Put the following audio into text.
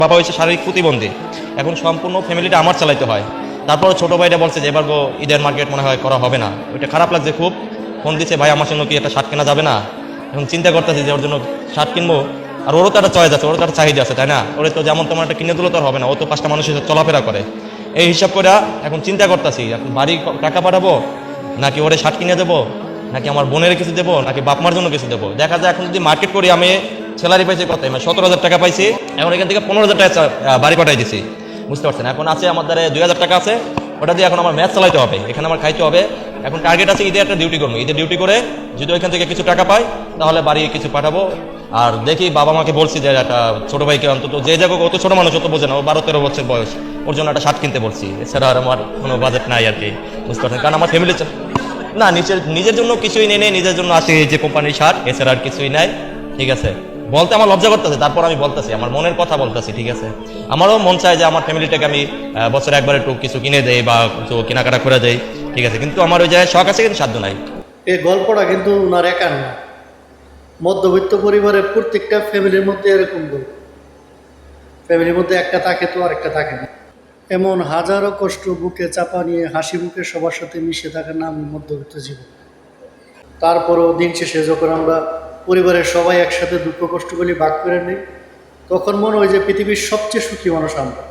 বাবা হয়েছে শারীরিক প্রতিবন্ধী, এখন সম্পূর্ণ ফ্যামিলিটা আমার চালাইতে হয়। তারপরে ছোটো ভাইটা বলছে যে এবার ঈদের মার্কেট মনে হয় করা হবে না। ওইটা খারাপ লাগছে খুব। ফোন দিচ্ছে, ভাই আমার সঙ্গে কি একটা শার্ট কেনা যাবে না? এখন চিন্তা করতেছি যে ওর জন্য শার্ট কিনবো, আর ওরও তো একটা চয়েস আছে, ওরও তো একটা চাহিদা আছে, তাই না? ওরে তো যেমন তোমার একটা কিনে দিলে তো আর হবে না, ও তো 5টা মানুষের সাথে চলাফেরা করে। এই হিসাব করে এখন চিন্তা করতেছি বাড়ি টাকা পাঠাবো, নাকি ওরে শার্ট কিনে দেবো, নাকি আমার বোনের কিছু দেবো, নাকি বাপ মার জন্য কিছু দেবো। দেখা যায় এখন যদি মার্কেট করি, আমি স্যালারি পাইছি কত, মানে 17,000 টাকা পাইছি, এখন এখান থেকে 15,000 টাকা বাড়ি পাঠাই দিছি, বুঝতে পারছেন? এখন আছে আমার দ্বারা 2,000 টাকা আছে, ওটা দিয়ে এখন আমার ম্যাচ চালাইতে হবে, এখানে আমার খাইতে হবে। এখন টার্গেট আছে ঈদে একটা ডিউটি করবো, ঈদে ডিউটি করে যদি ওইখান থেকে কিছু টাকা পাই তাহলে বাড়ি কিছু পাঠাবো। আর দেখি বাবা মাকে বলছি যে একটা ছোট ভাইকে অন্তত, যে জায়গা অত ছোট মানুষ অত বোঝে না, ও 12-13 বছর বয়স, ওর জন্য একটা শার্ট কিনতে বলছি। এছাড়া আর আমার কোনো বাজেট নাই আর কি, বুঝতে পারছেন? কারণ আমার ফ্যামিলি না, নিজের জন্য কিছুই নেই, নিজের জন্য আছে এই যে কোম্পানির শার্ট, এছাড়া আর কিছুই নাই। ঠিক আছে, বলতে আমার লজ্জা করতেছে, তারপর আমি বলতেছি, আমার মনের কথা বলতেছি। ঠিক আছে, আমারও মন চায় যে আমার ফ্যামিলিটাকে আমি বছরে একবার একটু কিছু কিনে দেই বা কিছু কেনাকাটা করে দেই। ঠিক আছে, কিন্তু আমার ওই জায়গায় শখ আছে, কিন্তু সাধ্য নাই। এই গল্পটা কিন্তু ওনার একার না, মধ্যবিত্ত পরিবারের প্রত্যেকটা ফ্যামিলির মধ্যে এরকম গল্প। ফ্যামিলির মধ্যে একটা থাকে তো আর একটা থাকে না। এমন হাজারো কষ্ট বুকে চাপা নিয়ে হাসি মুখে সবার সাথে মিশে থাকার নাম মধ্যবিত্ত জীবন। তারপরও দিন শেষে যখন আমরা পরিবারের সবাই একসাথে দুঃখ কষ্টগুলি ভাগ করে নিই, তখন মনে হয় যে পৃথিবীর সবচেয়ে সুখী মানুষ আমরা।